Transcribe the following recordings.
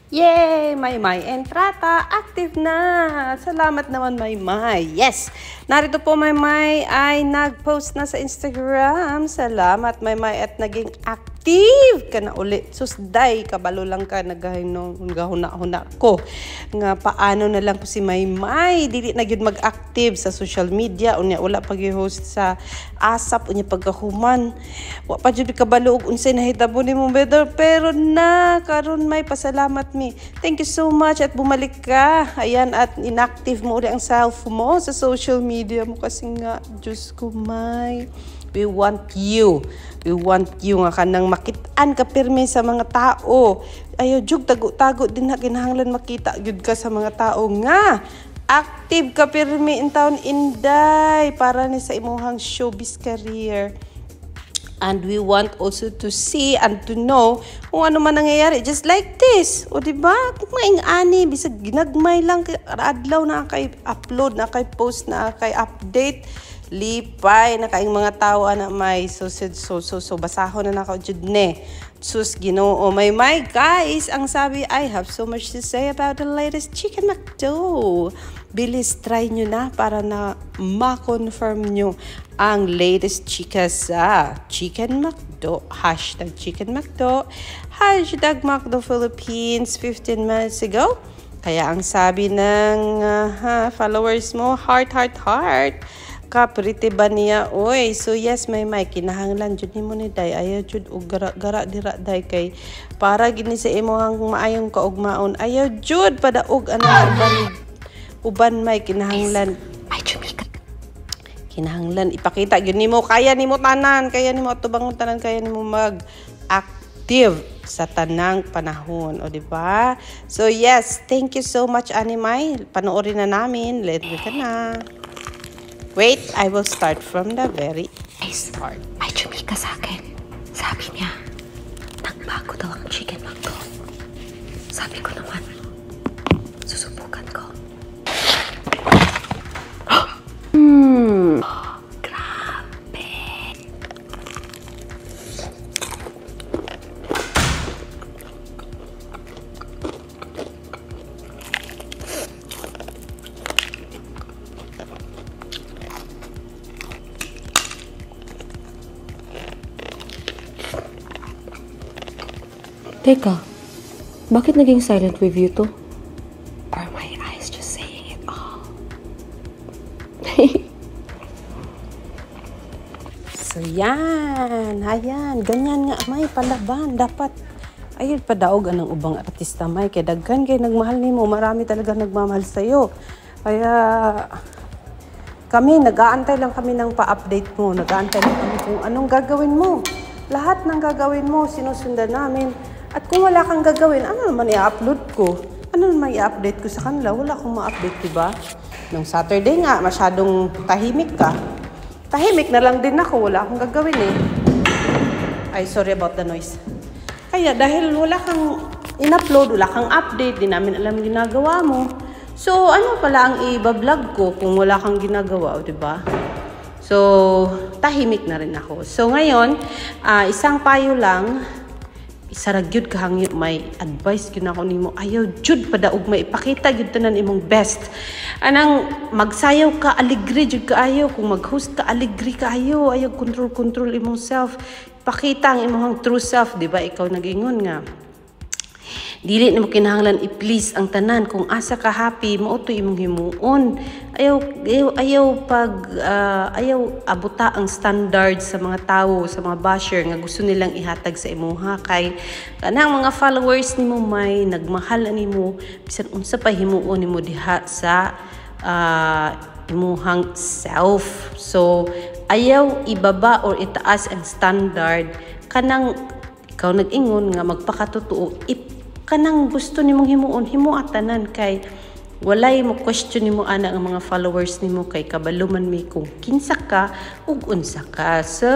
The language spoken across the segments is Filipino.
Yay! Maymay Entrata, active na! Salamat naman, Maymay. Yes! Narito po, Maymay ay nag-post na sa Instagram. Salamat, Maymay, at naging active ka na uli. Susday, kabalo lang ka, nagahuna-huna ko. Nga paano na lang po si Maymay. Dili na yun mag-active sa social media. Unya, wala pag-host sa ASAP. Unya, pagkahuman. Wa pa dyan kabalo og unsay nahitabo ni mong better. Pero na, karon may pasalamat mi. Thank you so much at bumalik ka. Ayan, at inactive mo ulit ang self mo sa social media mo kasi nga, Diyos ko, May. We want you. We want you nga kanang makitaan ka pirmi sa mga tao. Ayaw, jug, tago-tago din na kinahanglan makita jud ka sa mga tao nga. Active ka pirmi in taon inday para ni sa imuhang showbiz career. And we want also to see and to know kung ano man nangyayari. Just like this. O diba? Kung maing-ani, bisag ginagmay lang, adlaw na kay upload, na kay post, na kay update. Lipay na kaing mga tao na may so basahon na nako jud ne. Sus Ginoo, may guys, ang sabi, I have so much to say about the latest Chicken McDo. Bilis try nyo na para na ma-confirm nyo ang latest chika sa Chicken McDo. Hashtag Chicken McDo. Hashtag McDo Philippines 15 minutes ago. Kaya ang sabi ng followers mo, heart. Kapriti ba niya? Oy, so yes, may kinahanglan jud nimo ni day. Ayaw jud og gara dira day kay para gini sa imuhang maayong kaugmaon. Ayaw jud padaog ana uban may kinahanglan. May chumika. Kinahanglan ipakita gyud nimo kaya nimo tanan, kaya nimo tubangon tanan, kaya nimo mag-active sa tanang panahon, o di ba? So yes, thank you so much Animay. Panoorin na namin. Let's go na. Wait, I will start from the very start. May chumika sa akin. Sabi niya, nagbago daw ang Chicken McDo. Sabi ko naman, susubukan ko. Grabe. Teka, bakit naging silent review to? Are my eyes just saying it all? So yan, ayan, ganyan nga may palaban. Dapat, ayun padaog anang ubang artista may. Kaya daghan kay nagmahal nimo, marami talaga nagmamahal sa'yo. Kaya kami, nag-aantay lang kami ng pa-update mo. Nag-aantay lang kami kung anong gagawin mo. Lahat ng gagawin mo, sinusundan namin. At kung wala kang gagawin, ano naman i-upload ko? Ano naman i-update ko sa kanila? Wala akong ma-update, diba? Nung Saturday nga, masyadong tahimik ka. Tahimik na lang din ako. Wala akong gagawin eh. Ay, sorry about the noise. Kaya dahil wala kang in-upload, wala kang update, di namin alam ginagawa mo. So, ano pala ang i-vlog ko kung wala kang ginagawa, diba? So, tahimik na rin ako. So, ngayon, isang payo lang, isaragyod ka hangyo may advice gyud ako nimo. Ayaw jud padaog may ipakita gyud tanan imong best. Anang magsayaw ka aligre jud kaayo, kung mag-host ka aligre kaayo, ayaw control imong self. Pakita ang imong true self, di ba? Ikaw nagingon nga. Dili nimo kinahanglan i-please ang tanan. Kung asa ka happy, mao to imong himuon. Ayaw abuta ang standard sa mga tao, sa mga basher nga gusto nilang ihatag sa imuha kay kanang mga followers nimo may nagmahal nimo bisan unsa pa himuon nimo diha sa imuhang self. So ayaw ibaba or itaas ang standard kanang ikaw nag-ingon nga magpakatotoo kanang gusto nimong himuon tanan kay walay mo question nimo ana ang mga followers nimo kay kabaluman mi kung kinsa ka ug unsa ka. So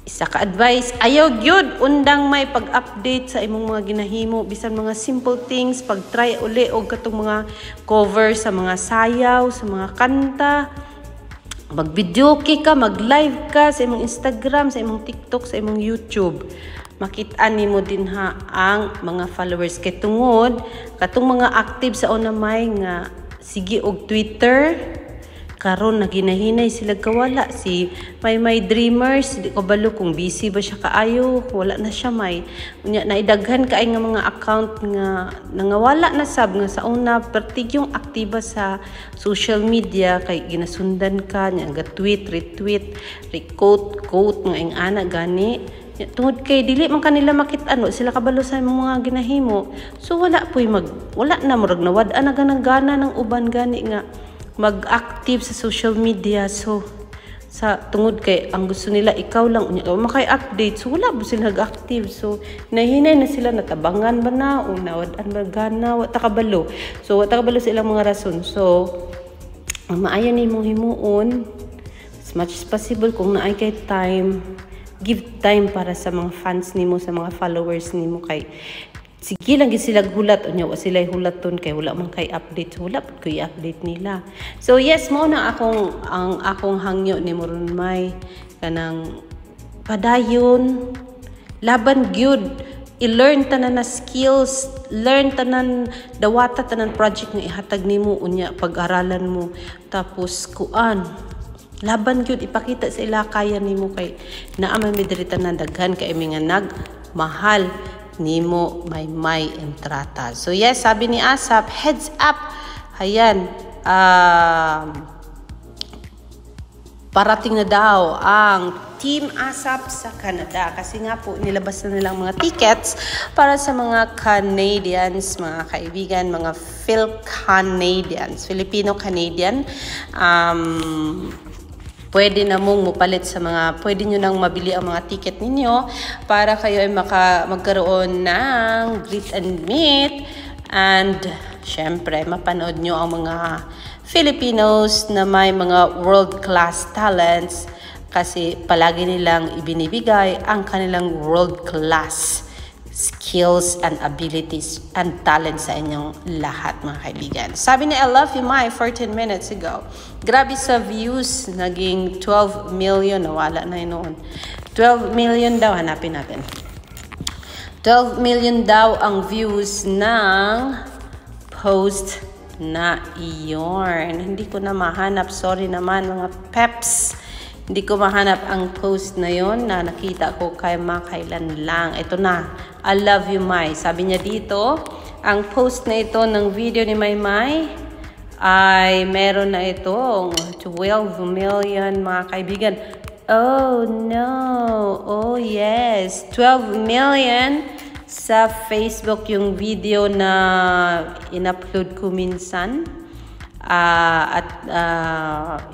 isa ka advice, ayaw gyud undang may pag-update sa imong mga ginahimo bisan mga simple things, pag-try uli og katong mga cover sa mga sayaw, sa mga kanta. Mag-video ka, mag-live ka sa imong Instagram, sa imong TikTok, sa imong YouTube. makitaan nimo din ha ang mga followers kay tungod katong mga active sa una may nga sige og Twitter karon naginahinay sila kawala si may dreamers di ko balo kung busy ba siya kaayo wala na siya may unya naidaghan kaay nga mga account nga nangawala na sab nga sa una pertig yung aktiba sa social media kay ginasundan ka nya ga tweet retweet quote nga ing ana gani tungod kay dili man kanila makit-ano sila kabalo sa mga ginahimo so wala na murag nawad-an na ganang gana ng uban gani nga mag-active sa social media so sa tungod kay ang gusto nila ikaw lang unya makay-update so wala ba sila nag-active so nahinay na sila natabangan ba na o nawad-an ba gana wa ta kabalo sa ilang mga rason so ang maayo nimong himuon as much as possible kung naay kay time give time para sa mga fans nimo sa mga followers nimo kay sige lang sila hulat unya wa sila hulaton kay wala man kay update so wala pud ko i-update nila so yes mo na akong hangyo ni moron may kanang padayon laban gyud i-learn tanan na skills learn tanan dawata tanan project nga ihatag nimo unya pag-aralan mo tapos kuan laban gyud ipakita sa ila kaya nimo kay naa man mi diri tanan daghan kay mi nga nagmahal nimo may entrata. So yes, sabi ni Asap, heads up. Ayan. Parating na daw ang Team Asap sa Canada kasi nga po nilabas na nilang mga tickets para sa mga Canadians, mga kaibigan, mga Filipino-Canadian. Pwede na mong mupalit sa mga, pwede nyo nang mabili ang mga ticket ninyo para kayo ay magkaroon ng greet and meet and syempre mapanood nyo ang mga Filipinos na may mga world-class talents kasi palagi nilang ibinibigay ang kanilang world-class skills and abilities and talents sa inyong lahat mga kaibigan. Sabi ni I Love You My 14 minutes ago, grabe sa views, naging 12 million, nawala na yun noon. 12 million daw, hanapin natin. 12 million daw ang views ng post na iyon. Hindi ko na mahanap, sorry naman mga peps. Hindi ko mahanap ang post na yon na nakita ko kay makailan lang. Ito na, I Love You Mai. Sabi niya dito, ang post na ito ng video ni Maymay ay meron na itong 12 million mga kaibigan. Oh no, oh yes, 12 million sa Facebook yung video na in-upload ko minsan.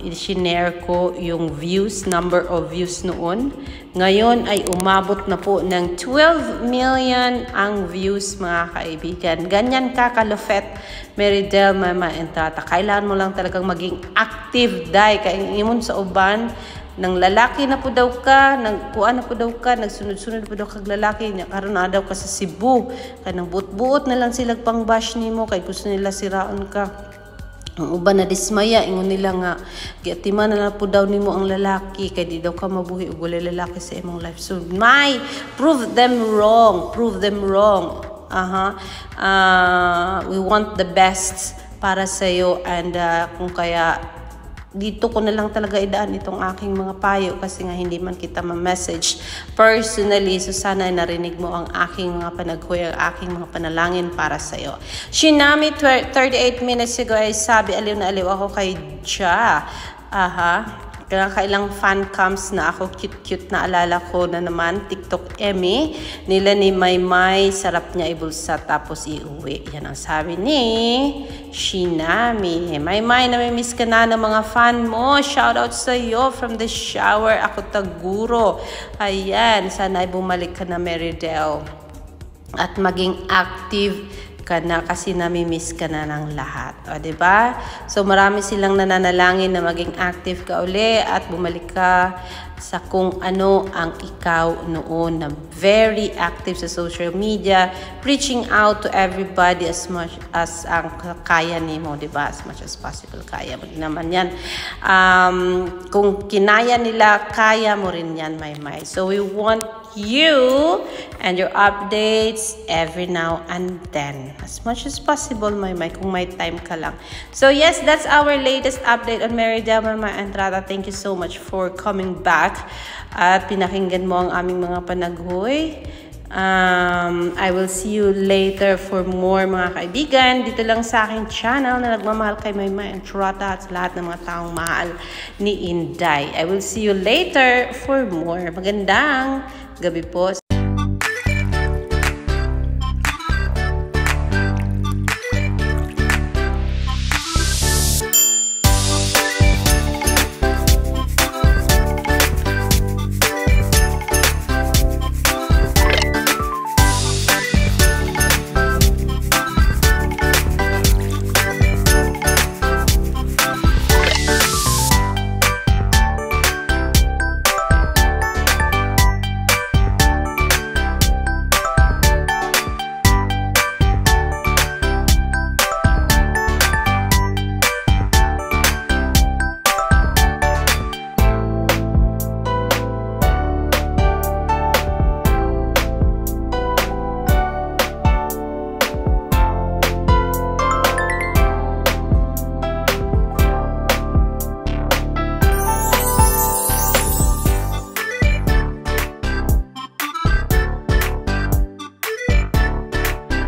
I-share ko yung views, number of views noon. Ngayon ay umabot na po ng 12 million ang views mga kaibigan. Ganyan ka kalufet, Meridel, Mama Entrata. Kailangan mo lang talagang maging active dahil kaingimon sa uban nang lalaki na po daw ka, nagkuan na po daw ka, nagsunod-sunod po daw kag lalaki niya, karon na daw ka sa Cebu. Kanang buot-buot na lang sila pang bash nimo kay gusto nila siraon ka. Ang uban na dismaya, ingon nila nga, giatiman na lang po daw nimo ang lalaki, kay di daw ka mabuhi og walay lalaki sa imong life. So, prove them wrong. We want the best para sa iyo and kung kaya, dito ko na lang talaga idaan itong aking mga payo kasi nga hindi man kita ma-message personally. So sana ay narinig mo ang aking mga panaghuy, ang aking mga panalangin para sa iyo. Shinami 38 minutes ago ay sabi, aliw na aliw ako kay Ja. Kailang fan cams na ako, cute na alala ko na naman, TikTok Emmy, nila ni Maymay, sarap niya ibulsa tapos iuwi. Yan ang sabi ni Shinami. Maymay, namimiss ka na ng mga fan mo. Shoutout sa iyo from the shower. Ako Taguro. Ayan, sana ay bumalik ka na Meridel. At maging active ka na kasi namimiss ka na ng lahat. O, diba? So, marami silang nananalangin na maging active ka uli at bumalik ka sa kung ano ang ikaw noon na very active sa social media, reaching out to everybody as much as ang kaya nimo, di ba? As much as possible, kaya mo naman yan. Kung kinaya nila, kaya mo rin yan, Maymay. So we want you and your updates every now and then, as much as possible, Maymay, kung may time ka lang. So yes, that's our latest update on Meridel, Maymay Entrata. Thank you so much for coming back at pinakinggan mo ang aming mga panaghoy. I will see you later for more, mga kaibigan, dito lang sa aking channel na nagmamahal kay Maymay Entrata at sa lahat ng mga taong mahal ni Inday. I will see you later for more. Magandang gabi po.